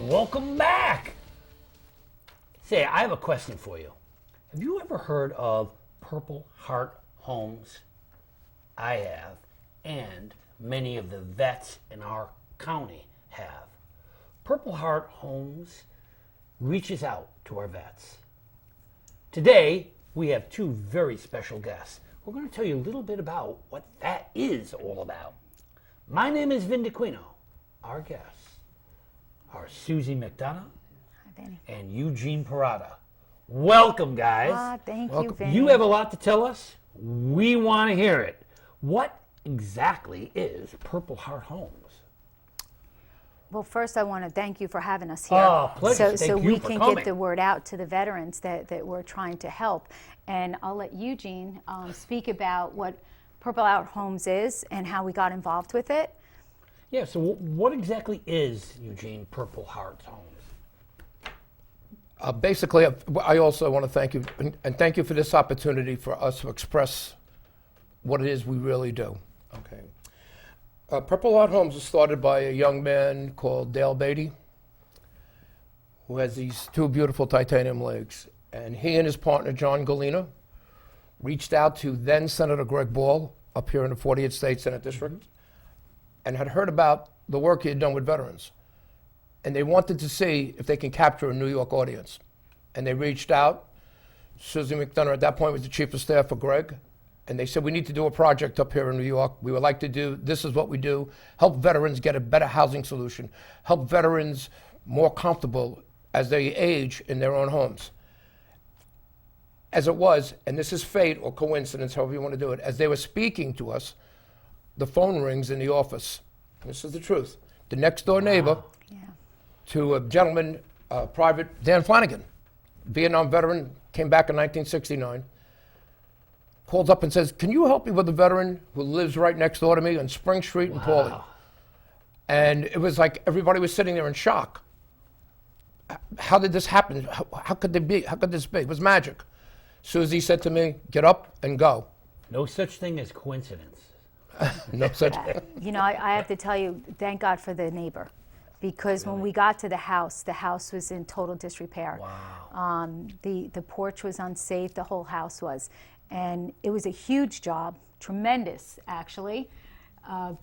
welcome back. Say, I have a question for you. Have you ever heard of Purple Heart Homes? I have, and many of the vets in our county have. Purple Heart Homes reaches out to our vets. Today, we have two very special guests. We're going to tell you a little bit about what that is all about. My name is Vin Dacquino. Our guests are Suzi McDonough and Eugene Parrotta. Welcome, guys. Thank you, Vin. You have a lot to tell us. We want to hear it. What exactly is Purple Heart Homes? Well, first I want to thank you for having us here. Oh, pleasure. So Thank you we for can coming. get the word out to the veterans that we're trying to help. And I'll let Eugene speak about what Purple Heart Homes is and how we got involved with it. Yeah, so what exactly is, Eugene, Purple Heart Homes? Basically, I also want to thank you, and thank you for this opportunity for us to express what it is we really do. Okay. Purple Heart Homes was started by a young man called Dale Beatty, who has these two beautiful titanium legs. And he and his partner, John Galena, reached out to then Senator Greg Ball up here in the 40th State Senate District, and had heard about the work he had done with veterans. And they wanted to see if they can capture a New York audience. And they reached out. Suzi McDonough at that point was the chief of staff for Greg. And they said, we need to do a project up here in New York. We would like to do, this is what we do, help veterans get a better housing solution, help veterans more comfortable as they age in their own homes. As it was, and this is fate or coincidence, however you want to do it, as they were speaking to us, the phone rings in the office. This is the truth. The next door neighbor to a gentleman, Private Dan Flanagan, Vietnam veteran, came back in 1969, calls up and says, can you help me with a veteran who lives right next door to me on Spring Street in Paulding? And it was like everybody was sitting there in shock. How did this happen? How could this be? It was magic. Suzi said to me, get up and go. No such thing as coincidence. No such. You know, I have to tell you, thank God for the neighbor. Because when we got to the house was in total disrepair. Wow. The porch was unsafe, the whole house was. And it was a huge job, tremendous actually,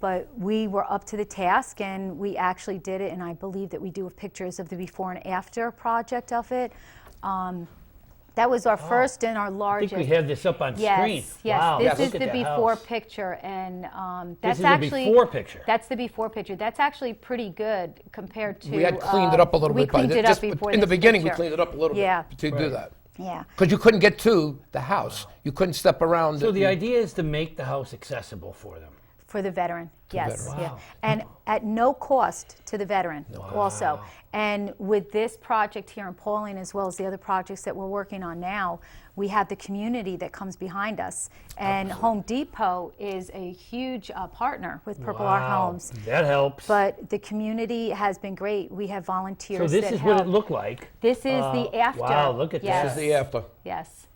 but we were up to the task and we actually did it, and I believe that we do have pictures of the before and after project of it. That was our first and our largest. I think we have this up on screen. Yes, wow, this is look the at that before house. picture, and This that's is actually the before picture. That's the before picture. That's actually pretty good compared to. We had cleaned it up a little bit. We cleaned it up just before in the this beginning, picture. we cleaned it up a little bit to do that. Yeah. Because you couldn't get to the house. You couldn't step around. So the idea is to make the house accessible for them. For the veteran, yes. veteran. Yeah. Wow. And at no cost to the veteran also. And with this project here in Paulding, as well as the other projects that we're working on now, we have the community that comes behind us. And Home Depot is a huge partner with Purple Heart Homes. That helps. But the community has been great. We have volunteers so this that is help. what it looked like. This is the after. Wow, look at Yes. This is the after. Yes.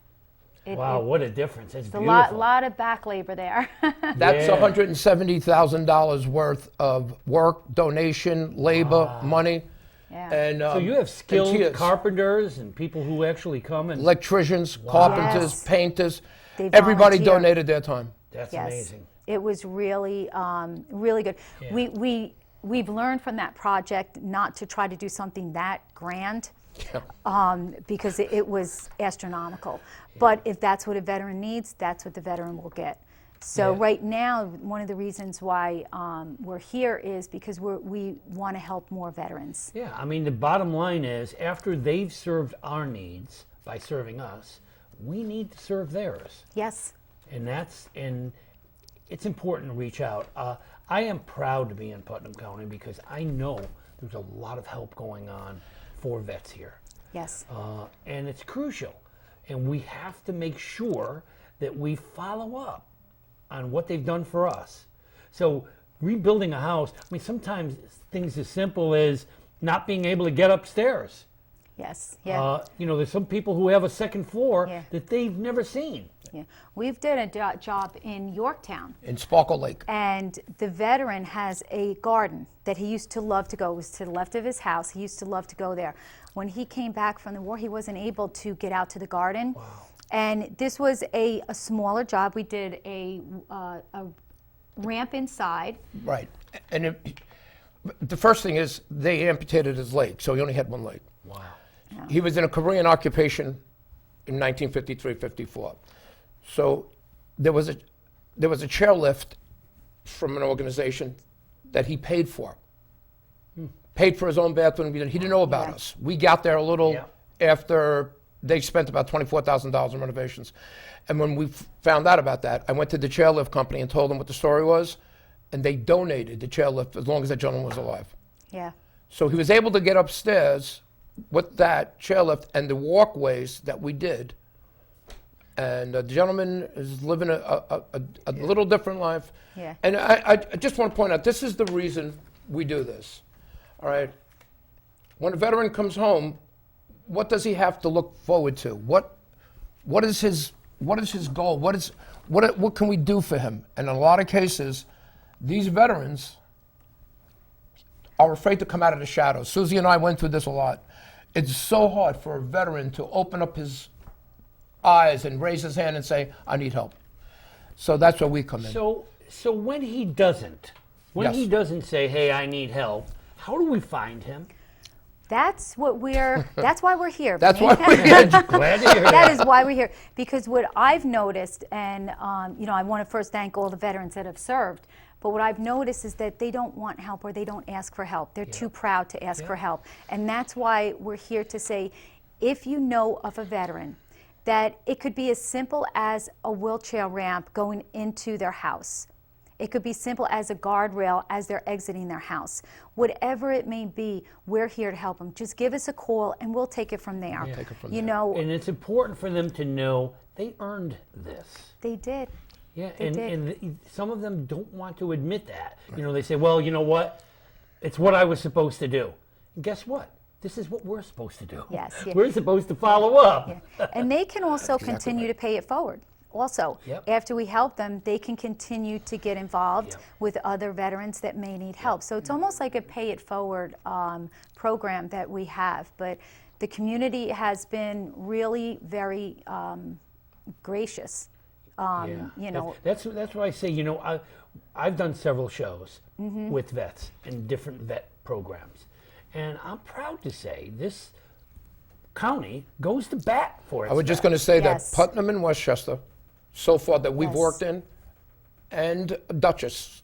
Wow, what a difference. It's It's a beautiful. lot of back labor there. That's Yeah. $170,000 worth of work, donation, labor, money. Yeah. And So you have and skilled tears. carpenters and people who actually come and... Electricians, carpenters, Yes. painters. They Everybody volunteer. donated their time. That's Yes. amazing. It was really, really good. Yeah. We've learned from that project not to try to do something that grand, because it was astronomical. But if that's what a veteran needs, that's what the veteran will get. So right now, one of the reasons why we're here is because we want to help more veterans. Yeah, I mean, the bottom line is, after they've served our needs by serving us, we need to serve theirs. Yes. And it's important to reach out. I am proud to be in Putnam County because I know there's a lot of help going on for vets here. Yes. And it's crucial. And we have to make sure that we follow up on what they've done for us. So rebuilding a house, I mean, sometimes things as simple as not being able to get upstairs. Yes. Yeah. You know, there's some people who have a second floor Yeah. that they've never seen. Yeah. We've did a job in Yorktown, In Sparkle Lake. and the veteran has a garden that he used to love to go. It was to the left of his house. He used to love to go there. When he came back from the war, he wasn't able to get out to the garden. Wow. And this was a smaller job. We did a ramp inside. Right. And the first thing is they amputated his leg, so he only had one leg. Wow. He was in a Korean occupation in 1953-54. So there was a chairlift from an organization that he paid for. Paid for his own bathroom. He didn't know about us. We got there a little after they spent about $24,000 in renovations. And when we found out about that, I went to the chairlift company and told them what the story was, and they donated the chairlift as long as that gentleman was alive. Yeah. So he was able to get upstairs with that chairlift and the walkways that we did. And the gentleman is living a little different life. Yeah. And I just want to point out, this is the reason we do this. All right. When a veteran comes home, what does he have to look forward to? What is his goal? What can we do for him? And in a lot of cases, these veterans are afraid to come out of the shadows. Suzi and I went through this a lot. It's so hard for a veteran to open up his eyes and raise his hand and say, I need help. So that's where we come in. So when he doesn't, say, hey, I need help, how do we find him? That's why we're here. That's why we're here. Glad to hear that. That is why we're here. Because what I've noticed, and I want to first thank all the veterans that have served, but what I've noticed is that they don't want help or they don't ask for help. They're too proud to ask for help. And that's why we're here to say, if you know of a veteran, that it could be as simple as a wheelchair ramp going into their house. It could be simple as a guardrail as they're exiting their house. Whatever it may be, we're here to help them. Just give us a call and we'll take it from there. Take it from you there. know, And it's important for them to know they earned this. they did. Yeah, They and, did. and some of them don't want to admit that. You know, they say, well, you know what? It's what I was supposed to do. And guess what? This is what we're supposed to do. Yes, yeah. We're supposed to follow up. Yeah. And they can also continue to pay it forward. Also, Yep. after we help them, they can continue to get involved Yep. with other veterans that may need help. So it's almost like a pay it forward program that we have. But the community has been really very gracious. You know, That's why I say, you know, I've done several shows with vets and different vet programs. And I'm proud to say this county goes to bat for its I was just vets. going to say Yes. that Putnam and Westchester, so far that we've Yes. worked in, and Dutchess,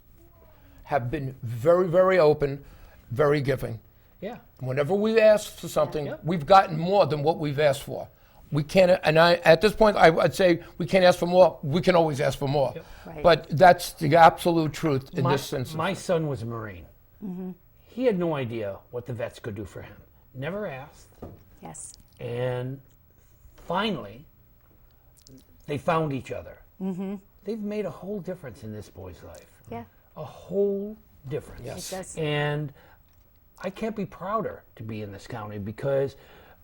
have been very, very open, very giving. Yeah. Whenever we ask for something, Yeah. we've gotten more than what we've asked for. We can't, and at this point, I'd say we can't ask for more. We can always ask for more. Right. But that's the absolute truth in this instance. My son was a Marine. He had no idea what the vets could do for him. Never asked. yes. And finally, they found each other. They've made a whole difference in this boy's life. Yeah. A whole difference. Yes. It does. And I can't be prouder to be in this county because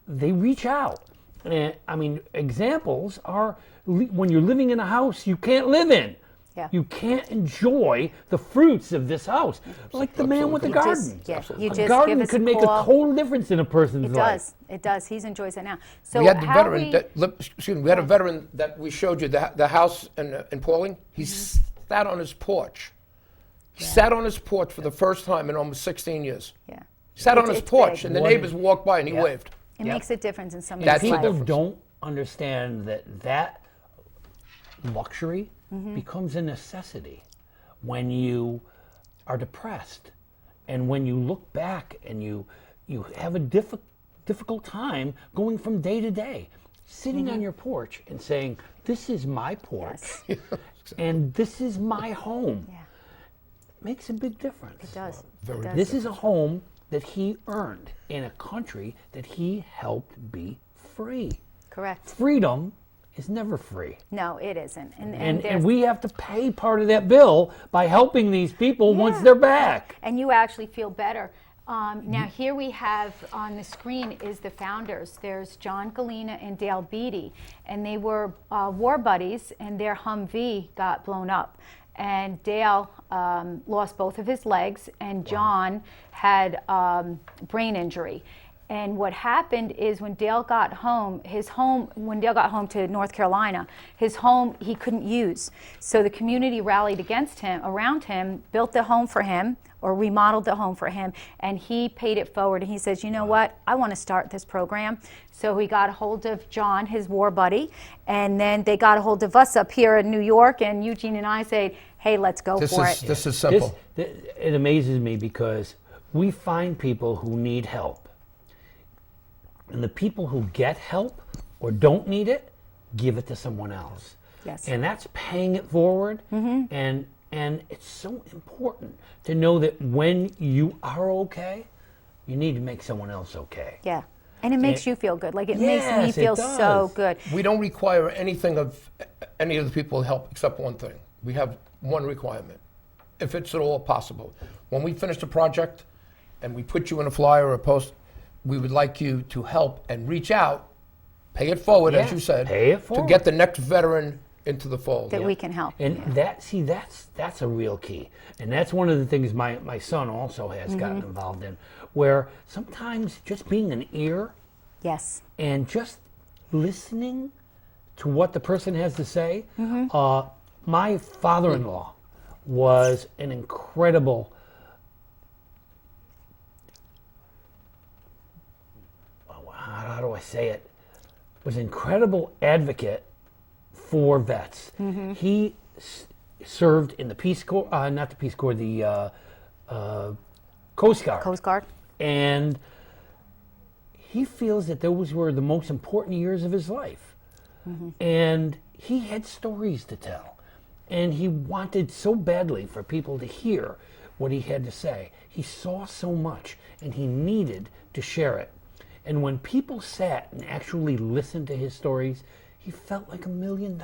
they reach out. And I mean, examples are when you're living in a house you can't live in. Yeah. You can't enjoy the fruits of this house. Like the man with the Absolutely. garden. You A just garden give us could a make call. a total difference in a person's It life. does. It does. He enjoys it now. So we had the how veteran we, excuse me, we had a veteran that we showed you the house in Pauling. He sat on his porch. He sat on his porch for the first time in almost 16 years. yeah. Sat on It's- his it's porch, big. and the What neighbors is- walked by and he Yeah. waved. It Yep. makes a difference in And somebody's That's the life. people difference. don't understand that luxury Mm-hmm. becomes a necessity when you are depressed and when you look back and you have a difficult time going from day to day, sitting Mm-hmm. on your porch and saying, this is my porch and this is my home. Yeah. Makes a big difference. It does. Very It does. This is a home that he earned in a country that he helped be free. Correct. Freedom is never free. No, it isn't. And And there's- we have to pay part of that bill by helping these people once Yeah. they're back. and you actually feel better Now here we have on the screen is the founders. There's John Galena and Dale Beatty, and they were war buddies, and their Humvee got blown up. And Dale lost both of his legs, and John had brain injury. And what happened is when Dale got home, when Dale got home to North Carolina, his home he couldn't use. So the community rallied around him, built the home for him, or remodeled the home for him, and he paid it forward. And he says, you know what, I want to start this program. So he got a hold of John, his war buddy, and then they got a hold of us up here in New York, and Eugene and I said, hey, let's go for it. This is simple. It amazes me because we find people who need help. And the people who get help or don't need it, give it to someone else. Yes. And that's paying it forward. And it's so important to know that when you are okay, you need to make someone else okay. Yeah. And it makes you feel good. Like it Yes, makes me it feel does. so good. We don't require anything of any of the people help except one thing. We have one requirement, if it's at all possible. When we finish the project and we put you in a flyer or a post, we would like you to help and reach out, pay it forward, as you said, pay it to forward. get the next veteran into the fold. That we can help. And that's a real key. And that's one of the things my son also has gotten involved in, where sometimes just being an ear Yes. and just listening to what the person has to say. My father-in-law was an incredible how do I say it? Was an incredible advocate for vets. He served in the Peace Corps, not the Peace Corps, the Coast Guard. Coast Guard. And he feels that those were the most important years of his life. And he had stories to tell. And he wanted so badly for people to hear what he had to say. He saw so much, and he needed to share it. And when people sat and actually listened to his stories, he felt like $1 million.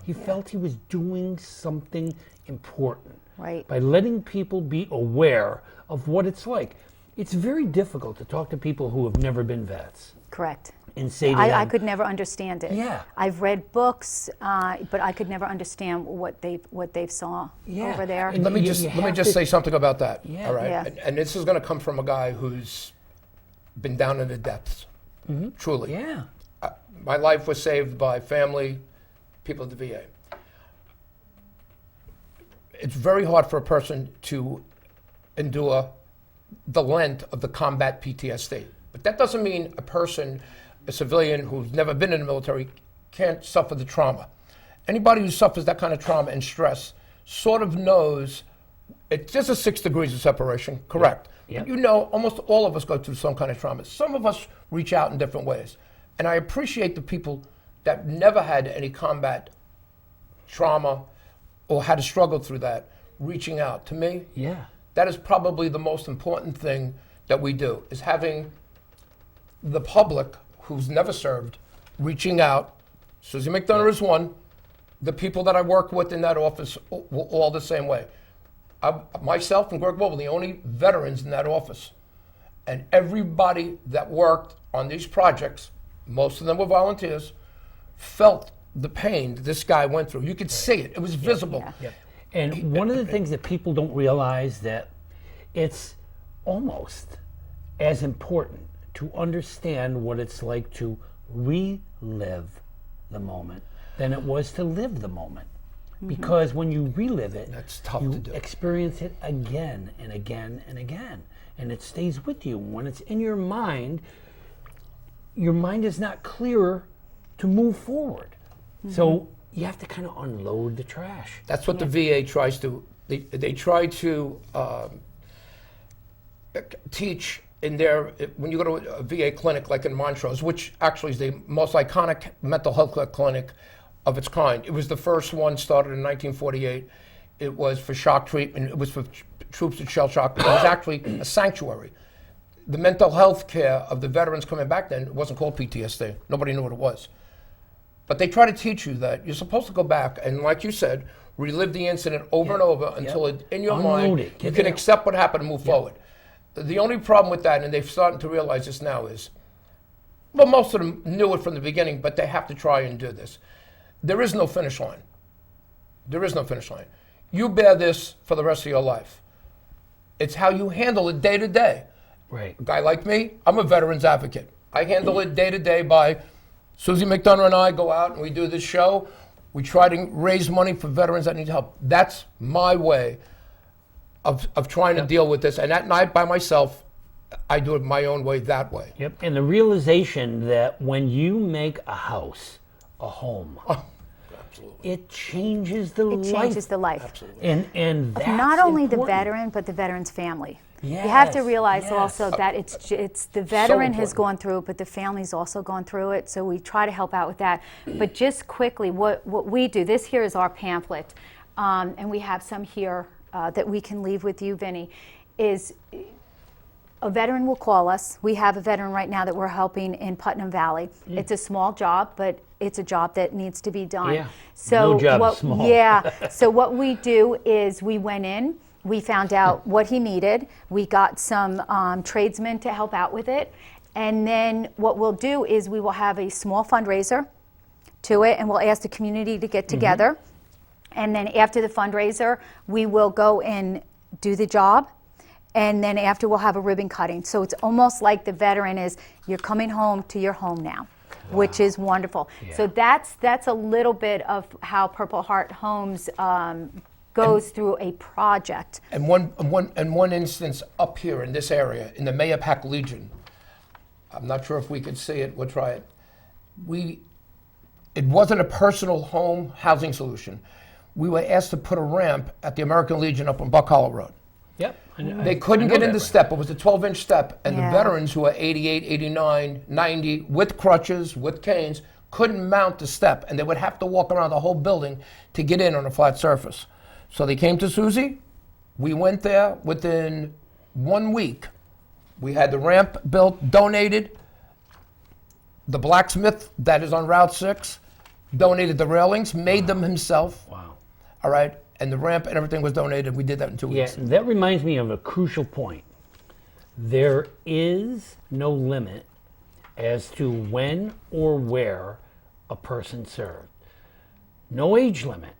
He felt he was doing something important. Right. By letting people be aware of what it's like. It's very difficult to talk to people who have never been vets Correct. and say to I them, could never understand it. Yeah. I've read books, but I could never understand what they've saw Yeah. over there. And Let me you just have to- say something about that. Yeah. All right. Yeah. And this is going to come from a guy who's been down in the depths. Truly. Yeah. My life was saved by family, people at the VA. It's very hard for a person to endure the length of the combat PTSD. But that doesn't mean a civilian who's never been in the military, can't suffer the trauma. Anybody who suffers that kind of trauma and stress sort of knows it's just a 6 degrees of separation, correct? Yep. But you know, almost all of us go through some kind of trauma. Some of us reach out in different ways. And I appreciate the people that never had any combat trauma or had to struggle through that, reaching out. To me, Yeah. that is probably the most important thing that we do, is having the public who's never served reaching out. Suzi McDonough is one. The people that I work with in that office were all the same way. Myself and Greg Wolf were the only veterans in that office. And everybody that worked on these projects, most of them were volunteers, felt the pain that this guy went through. You could see it. It was visible. Yeah. Yep. And one of the things that people don't realize that it's almost as important to understand what it's like to relive the moment than it was to live the moment. Because when you relive it, That's tough you to do. experience it again and again and again. And it stays with you. When it's in your mind is not clearer to move forward. So you have to kind of unload the trash. That's what the VA tries to. They try to teach in their, when you go to a VA clinic like in Montrose, which actually is the most iconic mental health clinic of its kind. It was the first one, started in 1948. It was for shock treatment. It was for troops with shell shock. It was actually a sanctuary. The mental health care of the veterans coming back then, it wasn't called PTSD. Nobody knew what it was. But they try to teach you that you're supposed to go back and, like you said, relive the incident over and over until it, in your Unload mind, it. you Get can it out. accept what happened and move forward. The only problem with that, and they're starting to realize this now, is, well, most of them knew it from the beginning, but they have to try and do this. There is no finish line. There is no finish line. You bear this for the rest of your life. It's how you handle it day to day. Right. A guy like me, I'm a veterans advocate. I handle it day to day by Suzi McDonough and I go out and we do this show. We try to raise money for veterans that need help. That's my way of trying to deal with this. And at night by myself, I do it my own way, that way. Yep. And the realization that when you make a house, a home, Absolutely. it changes the life. It changes the life. Absolutely. And that's Not only the important. veteran, but the veteran's family. You have to Yes, realize yes. also that it's the veteran has important. gone through it, but the family's also gone through it. So we try to help out with that. But just quickly, what we do, this here is our pamphlet, and we have some here that we can leave with you, Vinny, is a veteran will call us. We have a veteran right now that we're helping in Putnam Valley. It's a small job, but it's a job that needs to be done. Yeah. So No job is small. Yeah. So what we do is we went in, we found out what he needed. We got some tradesmen to help out with it. And then what we'll do is we will have a small fundraiser to it, and we'll ask the community to get together. And then after the fundraiser, we will go and do the job. And then after, we'll have a ribbon cutting. So it's almost like the veteran is, you're coming home to your home now, which is wonderful. Yeah. So that's a little bit of how Purple Heart Homes goes through a project. And one instance up here in this area, in the Mayapack Legion, I'm not sure if we could see it, we'll try it. It wasn't a personal home housing solution. We were asked to put a ramp at the American Legion up on Buck Hollow Road. Yep. They couldn't get in the step. It was a 12-inch step. And Yeah. the veterans who are 88, 89, 90, with crutches, with canes, couldn't mount the step. And they would have to walk around the whole building to get in on a flat surface. So they came to Suzi. We went there within 1 week. We had the ramp built, donated. The blacksmith that is on Route 6 donated the railings, made them himself. Wow. All right. And the ramp and everything was donated. We did that in 2 Yeah, weeks. that reminds me of a crucial point. There is no limit as to when or where a person served. No age limit.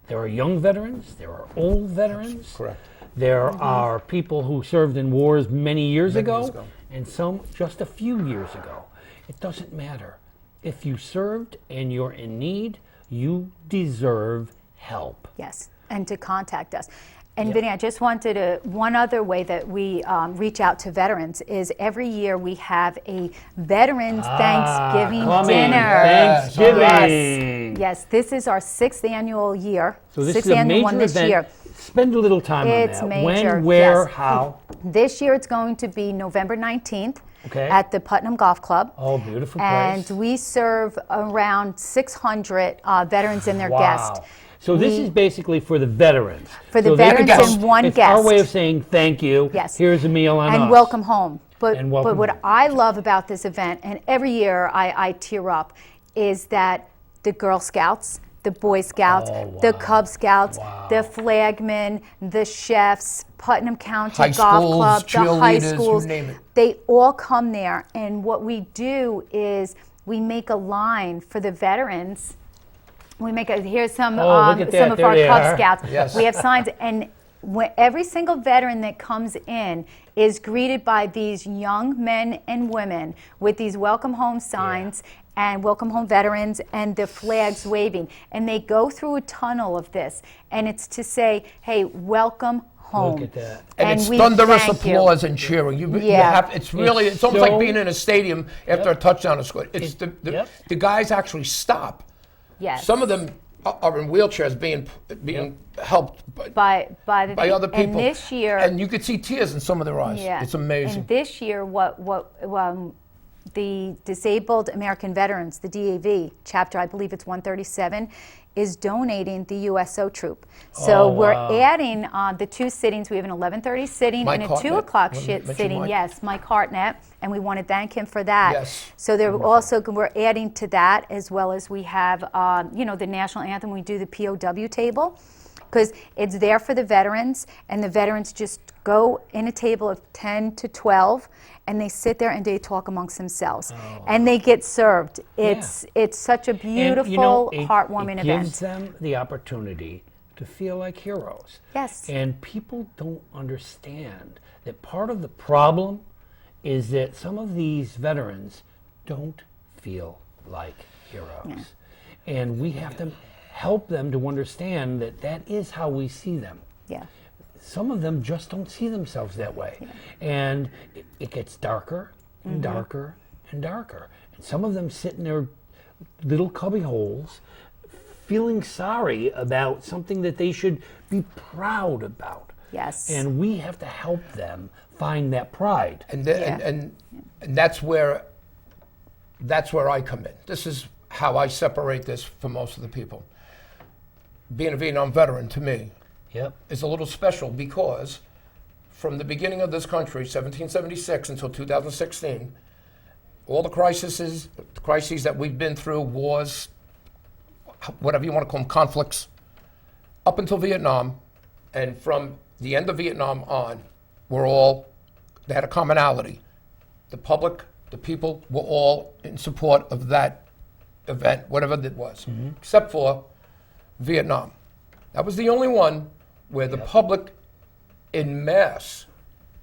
There are young veterans, there are old veterans. Correct. There are people who served in wars many years Many ago, years ago. and some just a few years ago. It doesn't matter. If you served and you're in need, you deserve help. Yes, and to contact us. And Vinny, I just wanted to, one other way that we reach out to veterans is every year we have a Veterans Thanksgiving coming. dinner. Thanksgiving. Yes, this is our 6th annual year. So this sixth is a annual major one this event. year. Spend a little time It's on that. major, When, where, yes. how. This year it's going to be November 19th Okay. at the Putnam Golf Club. Oh, beautiful And place. we serve around 600 veterans and their guests. Wow. So this is basically for the veterans. For the So they veterans can and one it's our guest. way of saying thank you. Yes. Here's a meal on And us. welcome home. But And welcome what home. I love about this event, and every year I tear up, is that the Girl Scouts, the Boy Scouts, Oh, the wow. Cub Scouts, Wow. the flagmen, the chefs, Putnam County High Golf schools, Club, the high cheerleaders, you schools, name it. they all come there. And what we do is we make a line for the veterans. We make here's some Oh, look at that. some of There our they Cub are. Scouts. Yes. We have signs, and every single veteran that comes in is greeted by these young men and women with these welcome home signs and welcome home veterans and the flags waving. And they go through a tunnel of this, and it's to say, hey, welcome home. Look at that. And it's we thunderous thank you. applause and cheering. You Yeah. have, it's really, it's almost so- like being in a stadium after a touchdown is scored. It's Yep. the guys actually stop. Yes. Some of them are in wheelchairs being helped by the by other people. And this year, and you could see tears in some of their eyes. yeah, It's amazing. And this year, what the Disabled American Veterans, the DAV chapter, I believe it's 137, is donating the USO troop. So we're adding the 2 sittings. We have an 11:30 sitting Mike and a Hartnett. 2 o'clock Wanna mention sitting. Mike? Yes, Mike Hartnett, and we want to thank him for that. Yes. So there also we're adding to that, as well as we have the national anthem. We do the POW table. because it's there for the veterans, and the veterans just go in a table of 10 to 12, and they sit there and they talk amongst themselves, and they get served. It's such a beautiful, heartwarming event. It gives them the opportunity to feel like heroes. Yes. And people don't understand that part of the problem is that some of these veterans don't feel like heroes. Yeah. And we have to help them to understand that that is how we see them. Yeah. Some of them just don't see themselves that way. Yeah. And it gets darker and darker and darker. And some of them sit in their little cubby holes feeling sorry about something that they should be proud about. Yes. And we have to help them find that pride. And that's where I come in. This is how I separate this from most of the people. Being a Vietnam veteran, to me, is a little special because from the beginning of this country, 1776 until 2016, all the crises that we've been through, wars, whatever you want to call them, conflicts, up until Vietnam, and from the end of Vietnam on, they had a commonality. The public, the people were all in support of that event, whatever it was, except for Vietnam. That was the only one where the public in mass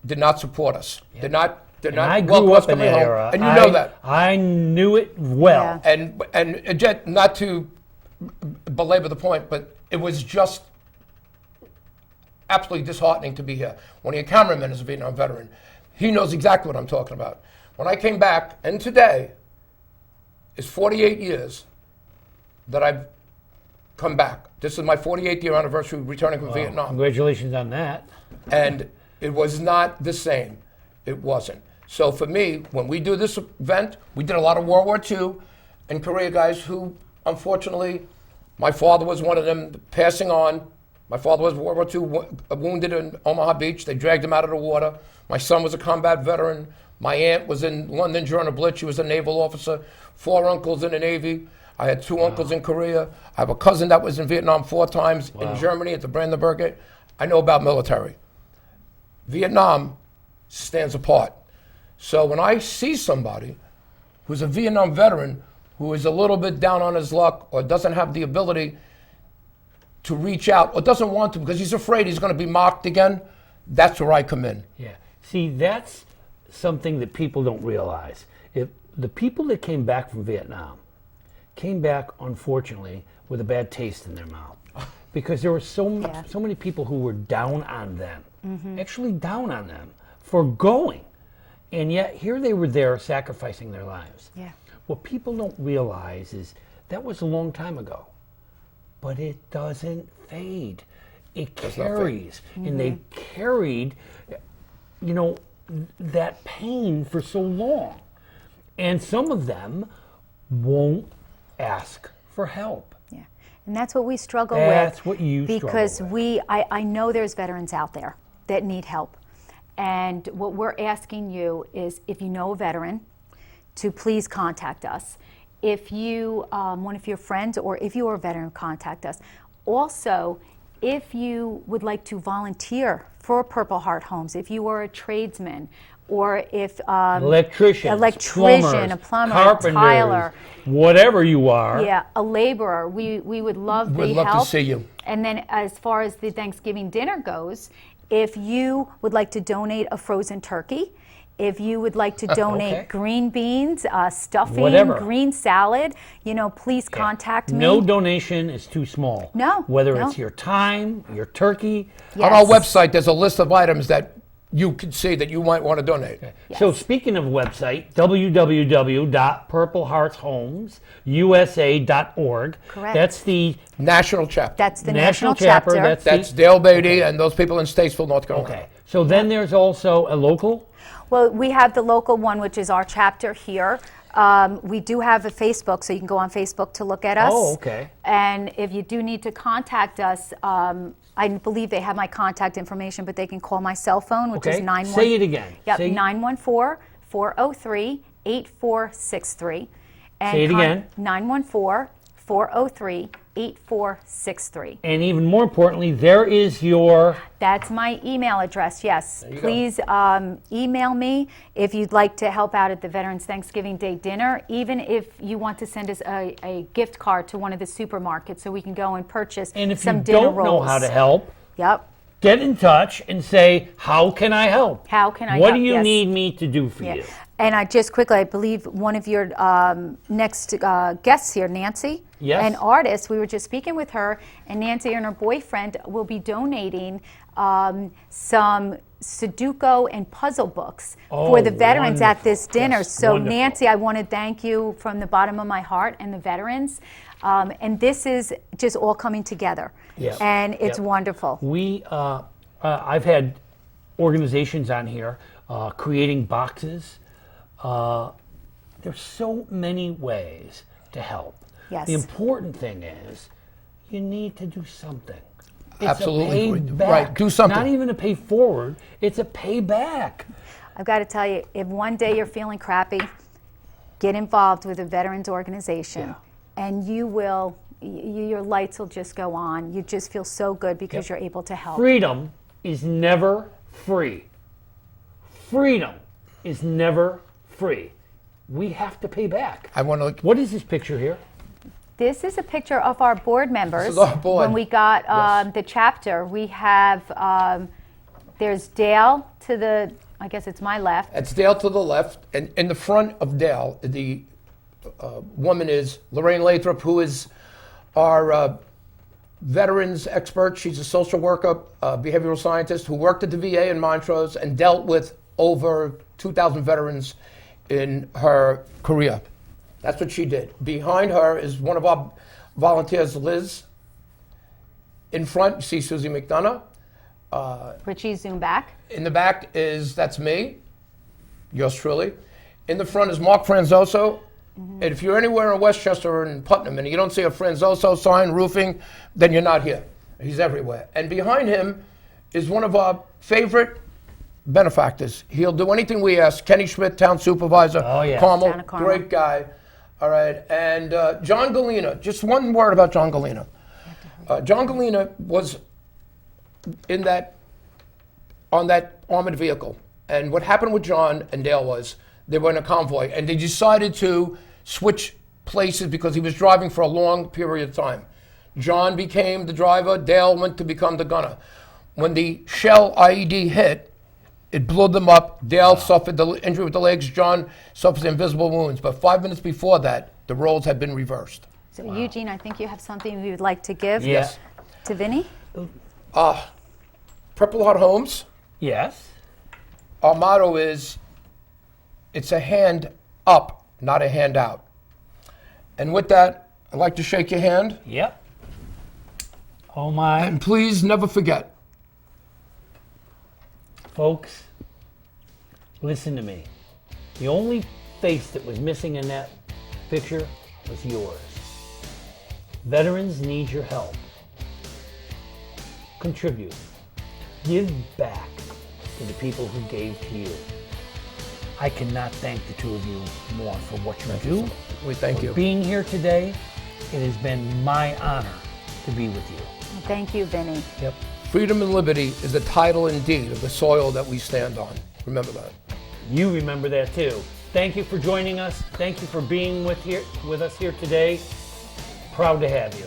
did not support us. Did not I grew up in that era. And you know that. I knew it well. Yeah. And Jet, not to belabor the point, but it was just absolutely disheartening to be here. One of your cameramen is a Vietnam veteran. He knows exactly what I'm talking about. When I came back, and today is 48 years that I've come back. This is my 48th year anniversary returning from Vietnam. Congratulations on that. And it was not the same. It wasn't. So for me, when we do this event, we did a lot of World War II and Korea guys who, unfortunately, my father was one of them passing on. My father was World War II wounded in Omaha Beach. They dragged him out of the water. My son was a combat veteran. My aunt was in London during a blitz. She was a naval officer. 4 uncles in the Navy. I had 2 uncles in Korea. I have a cousin that was in Vietnam 4 times, in Germany at the Brandenburg Gate. I know about military. Vietnam stands apart. So when I see somebody who's a Vietnam veteran who is a little bit down on his luck or doesn't have the ability to reach out or doesn't want to because he's afraid he's going to be mocked again, that's where I come in. Yeah. See, that's something that people don't realize. If the people that came back from Vietnam came back, unfortunately, with a bad taste in their mouth. Because there were so many people who were down on them, actually down on them for going. And yet here they were there sacrificing their lives. Yeah. What people don't realize is that was a long time ago, but it doesn't fade. It carries. And they carried, that pain for so long. And some of them won't ask for help. Yeah. And that's what we struggle with. That's what you because struggle with. I know there's veterans out there that need help. And what we're asking you is, if you know a veteran, to please contact us. If you, one of your friends, or if you are a veteran, contact us. Also, if you would like to volunteer for Purple Heart Homes, if you are a tradesman, or if electrician, a plumber, carpenters, a tiler, whatever you are, a laborer, we would love the help. We'd love to see you. And then, as far as the Thanksgiving dinner goes, if you would like to donate a frozen turkey, if you would like to donate green beans, stuffing, whatever, green salad, please contact me. No donation is too small. No. Whether it's your time, your turkey. Yes. On our website, there's a list of items that you can see that you might want to donate. Yes. So speaking of website, www.purplehoursehomeusa.org. Correct. That's the national chapter. That's the national chapter. That's Dale Beatty and those people in Statesville, North Carolina. Okay. So then there's also a local? Well, we have the local one, which is our chapter here. We do have a Facebook, so you can go on Facebook to look at us. Oh, okay. And if you do need to contact us, I believe they have my contact information, but they can call my cell phone, which is 914. Say it again. Yep, 914-403-8463. Say it again. 914-403-8463. 8463. And even more importantly, there is your... That's my email address, yes. There you go. Please email me if you'd like to help out at the Veterans Thanksgiving Day dinner, even if you want to send us a gift card to one of the supermarkets so we can go and purchase And if some you dinner don't know rolls. how to help, Yep. get in touch and say, how can I help? How can I What help? do you Yes. need me to do for Yeah. you? And I just quickly, I believe one of your next guests here, Nancy, Yes. an artist, we were just speaking with her, and Nancy and her boyfriend will be donating some Sudoku and puzzle books for the veterans at this dinner. Yes, So wonderful. Nancy, I want to thank you from the bottom of my heart and the veterans. And this is just all coming together. Yes. And it's Yep. wonderful. We, I've had organizations on here creating boxes. There's so many ways to help. Yes. The important thing is you need to do something. It's Absolutely. a pay back. Right, do something. Not even a pay forward, it's a payback. I've got to tell you, if one day you're feeling crappy, get involved with a veterans organization, and you will, your lights will just go on. You just feel so good because you're able to help. Freedom is never free. Freedom is never free. We have to pay back. I want to. What is this picture here? This is a picture of our board members. is our board. When we got Yes. the chapter, we have, there's Dale to the, I guess it's my left. It's Dale to the left, and in the front of Dale, the woman is Lorraine Lathrop, who is our veterans expert. She's a social worker, behavioral scientist who worked at the VA in Montrose and dealt with over 2,000 veterans in her career. That's what she did. Behind her is one of our volunteers, Liz. In front, you see Suzi McDonough. Richie, zoom back. In the back that's me, yours truly. In the front is Mark Franzoso. And if you're anywhere in Westchester or in Putnam and you don't see a Franzoso sign, roofing, then you're not here. He's everywhere. And behind him is one of our favorite benefactors. He'll do anything we ask. Kenny Schmidt, town supervisor. Oh, yeah. Carmel, Town of Carmel. great guy. All right. And John Galena, just one word about John Galena. John Galena was on that armored vehicle. And what happened with John and Dale was they were in a convoy and they decided to switch places because he was driving for a long period of time. John became the driver, Dale went to become the gunner. When the shell IED hit, it blew them up. Dale suffered the injury with the legs, John suffered invisible wounds. But 5 minutes before that, the roles had been reversed. So Eugene, I think you have something you would like to give Yes. to Vinny. Purple Heart Homes, Yes. our motto is, it's a hand up, not a hand out. And with that, I'd like to shake your hand. Yep. Oh my. And please never forget, Folks, listen to me. The only face that was missing in that picture was yours. Veterans need your help. Contribute. Give back to the people who gave to you. I cannot thank the two of you more for what you do. we thank you. Being here today, it has been my honor to be with you. Thank you, Vinny. Yep. Freedom and liberty is the title indeed of the soil that we stand on. Remember that. You remember that too. Thank you for joining us. Thank you for being with us here today. Proud to have you.